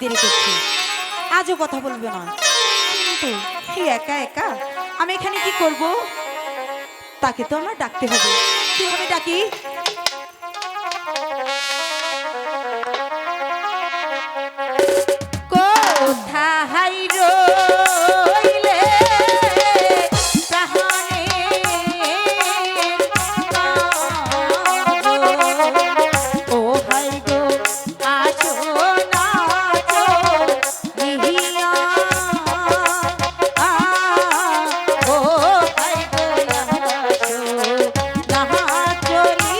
দেরি করছে, আজও কথা বলবে না। কিন্তু এই একা একা আমি এখানে কি করব? তাকে তো আমার ডাকতে হবে। কিভাবে ডাকি? কোথায় রইলে প্রাণের কাজল? ও হাই গো, আসো নাচো নিহিয়া। ও হাই গো, আসো নাচলি।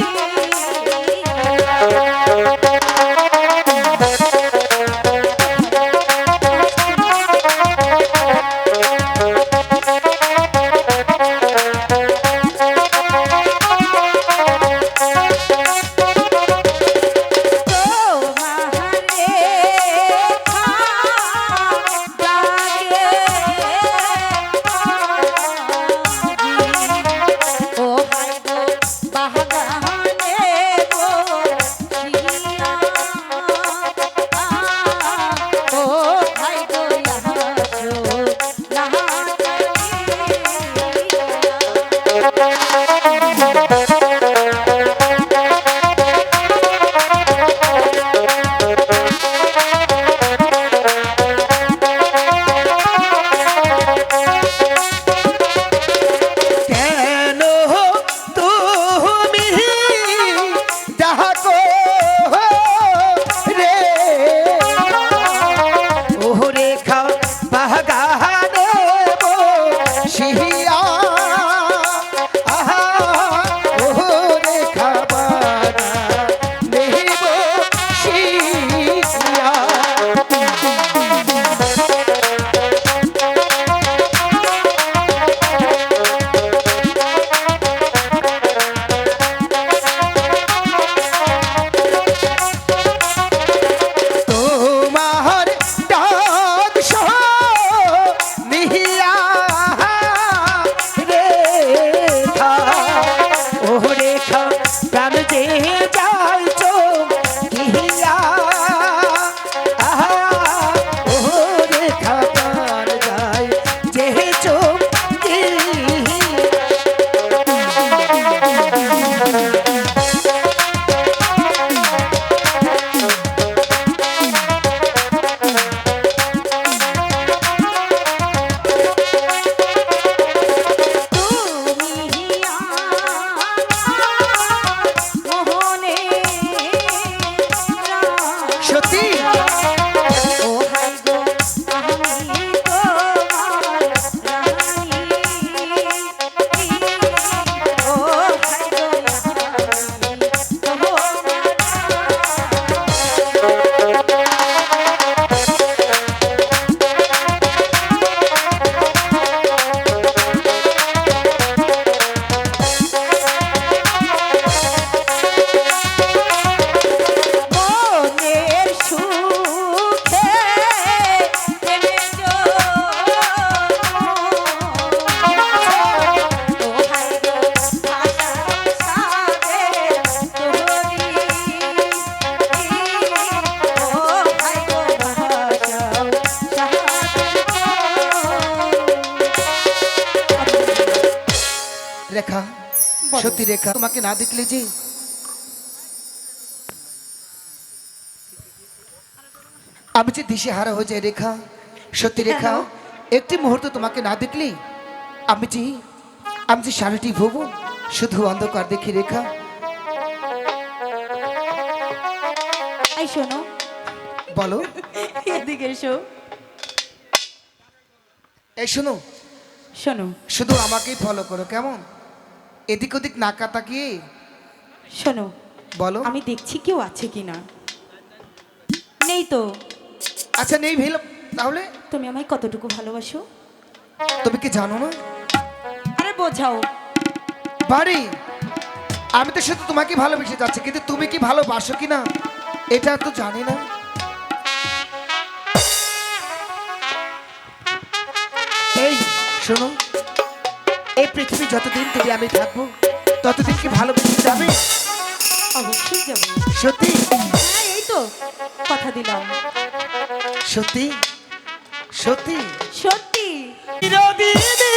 রেখা, সত্যি রেখা, তোমাকে না দেখলে যে আমি যে দিশেহারা হয়ে যাই রেখা। সত্যি রেখা, একটি মুহূর্ত তোমাকে না দেখলে আমি যে সারাটি ভুবন শুধু অন্ধকার দেখি রেখা। এই শোনো, বলো। এদিকে এসো। এই শোনো, শোনো, শুধু আমাকেই ফলো করো, কেমন? এদিক ওদিক নাকা তাকিয়ে শোনো, বলো। আমি দেখছি কেউ আছে কিনা। নেই তো। আচ্ছা নেই ভেল, তাহলে তুমি আমায় কতটুকু ভালোবাসো? তুমি কি জানো না? আরে বোঝাও। বাড়ি, আমি তো শুধু তোমাকে ভালোবেসে যাচ্ছি, কিন্তু তুমি কি ভালোবাসো কিনা এটা তো জানি না। এই শোনো, এই পৃথিবী যতদিন থেকে আমি থাকবো ততদিন কি ভালোবেসে যাবে? অবশ্যই যাবো। সত্যি? হ্যাঁ, এই তো কথা দিলাম। সত্যি সত্যি সত্যি। চিরদিনই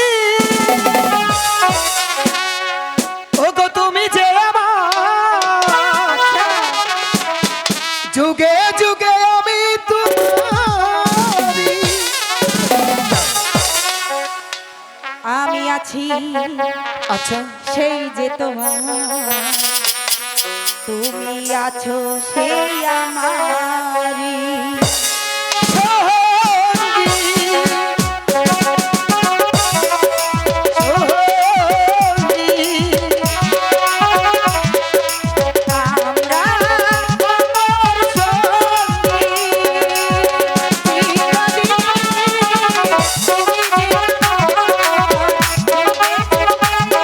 ওগো তুমি যে আমার যুগে যুগে আমি তোমারি। আমি আছি আচ্ছা সেই যে তোমার, তুমি আছো সেই আমারি। আমরা অমর সঙ্গী, চিরদিন তুমি যে আমার।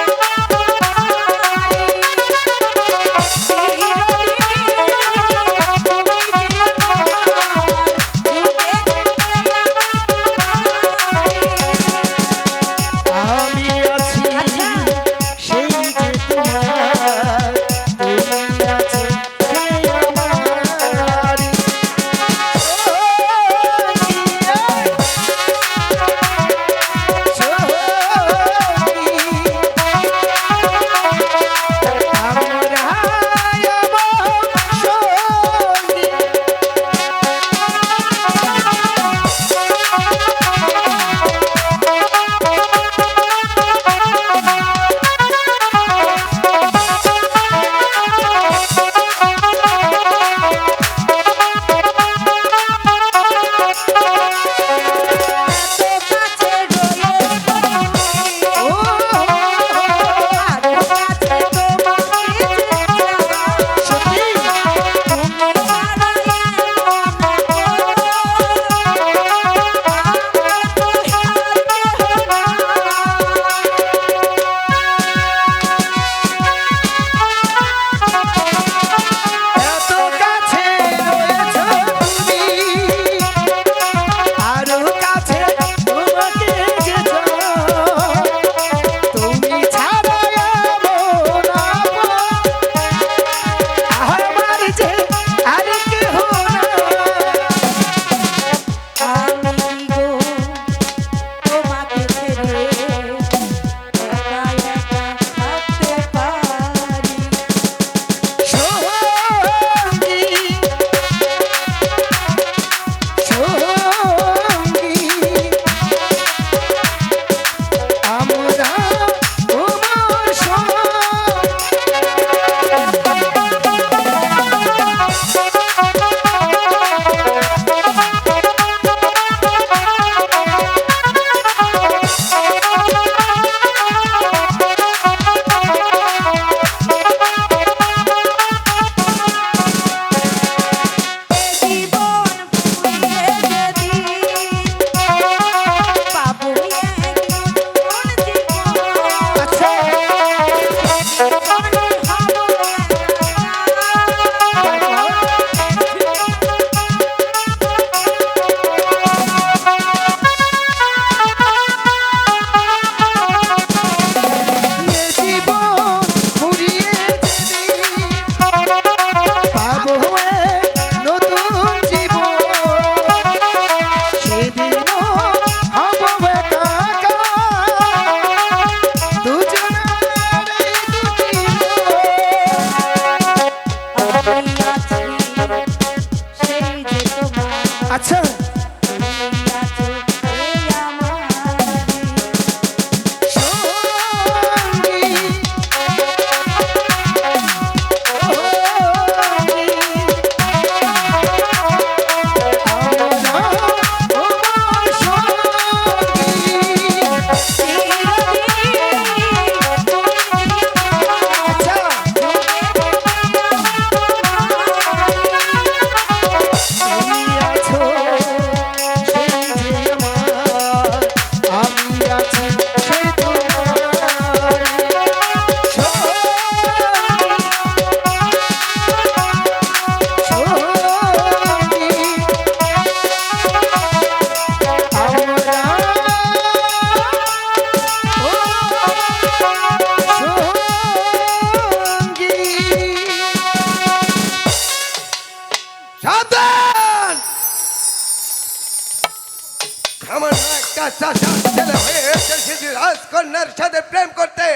চাচা ছেলে হয়ে এসেছিস রাজকন্যার সাথে প্রেম করতে।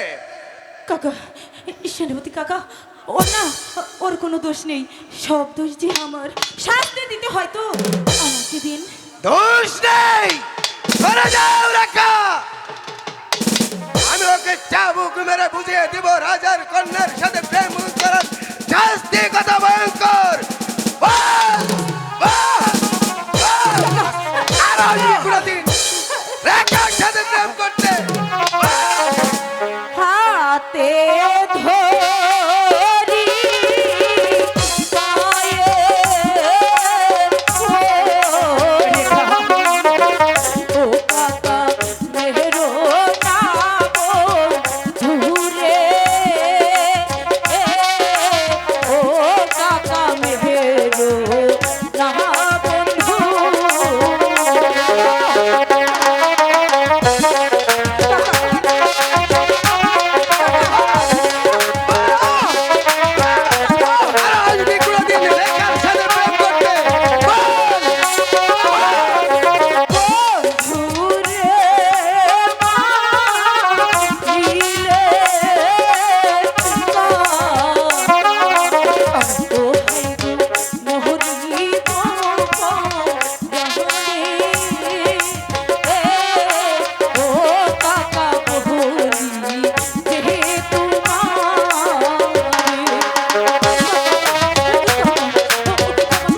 কাকা, সেনাপতি কাকা, ওর না, ওর কোনো দোষ নেই, সব দোষ যে আমার। শাস্তি দিতে হয়তো আমাকে দিন। দোষ নেই, সরে যাও রেখা। আমি ওকে চাবুক মেরে বুঝিয়ে দিব রাজার কন্যার সাথে প্রেম করার শাস্তি কত ভয়ঙ্কর। বল, বল, বল। আর আসবি কোনোদিন রেখার সাথে প্রেম করতে? হাতে ধরি পায়ে ধরে, ও কাকা মেরো না বন্ধুরে, ও কাকা মেরো না বন্ধু। আর আসবি কোনোদিন রেখার সাথে প্রেম করতে? বল, বন্ধুরে মারিলে ও মোহরি ও কাকা বহরি যে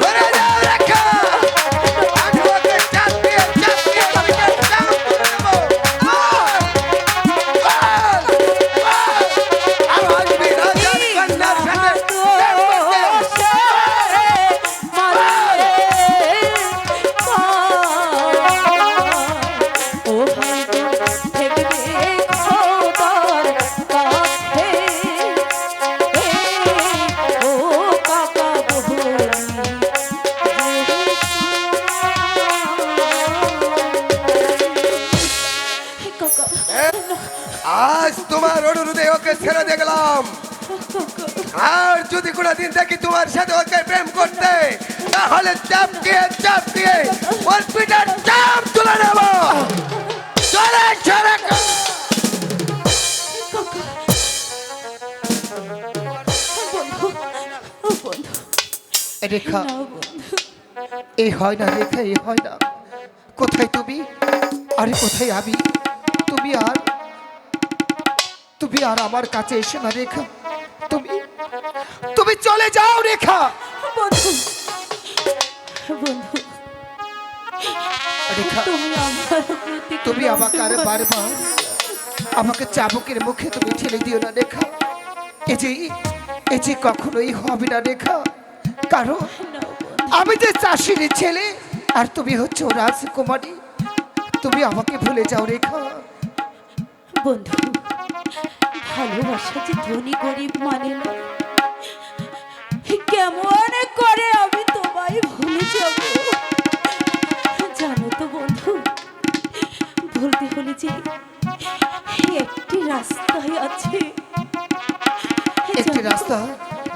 সরে যাও রেখা। আমি ওকে চাপ দিয়ে তোকে চাপ করে দেবো। বল, বল, বল। আর আসবি রাজার কন্যার সাথে প্রেম করতে? আজ তোমার অনুরোধে ওকে ছেড়ে দেখলাম। আর যদি কোনোদিন দেখি তোমার সাথে ওকে প্রেম করতে, তাহলে চাপ দিয়ে ওর পিঠার চাপ তুলে নেব। চলে চলে রেখা, এই হয় না রেখা, এই হয় না। কোথায় তুমি, আরে কোথায় আমি? তুমি আর আমার কাছে এসে না রেখা। তুমি তুমি চলে যাও রেখা। বন্ধু, বন্ধু, রেখা, তুমি আমার প্রতি তুমি আমাকে আর বারবার আমাকে চাবুকের মুখে তুমি ঠেলে দিও না রেখা। এই যে কখনোই হবে না রেখা, কারণ আমি যে চাষির ছেলে আর তুমি হচ্ছে রাজকুমারী। তুমি আমাকে ভুলে যাও রেখা। বন্ধু, ভালোবাসা যে ধনী গরিব মানে না। কেমন করে আমি তোমায় ভুলে যাব? জানো তো বন্ধু, বলতে হলে যে একটি রাস্তায় আছে। একটি রাস্তা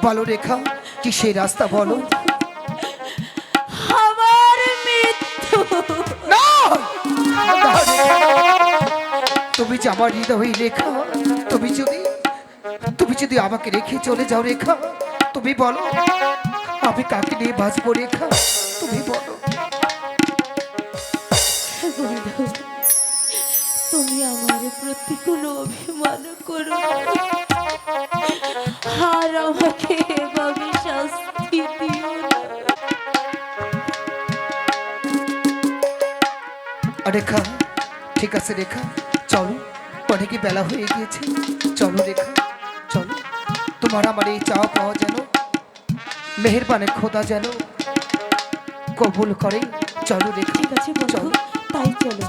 বলো রেখা, কি সেই রাস্তা বলো। আমার মৃত্যু। না! না, রেখা। তুমি যে আমার হৃদয় রেখা, তুমি যদি আমাকে রেখে চলে যাও রেখা, তুমি বলো আমি কাকে নিয়ে বাঁচবো রেখা? তুমি বলো। বন্ধু, তুমি আমার প্রতি কোনো অভিমান করো না। আর আমাকে এভাবে শাস্তি দিও না। রেখা, ঠিক আছে রেখা, চলো, অনেক বেলা হয়ে গিয়েছে। চলো রেখা, চলো। তোমার আমার এই চাওয়া পাওয়া যেন মেহেরবানের খোদা যেন কবুল করে। চলো রেখা, ঠিক আছে বন্ধু, চলো। তাই চলো।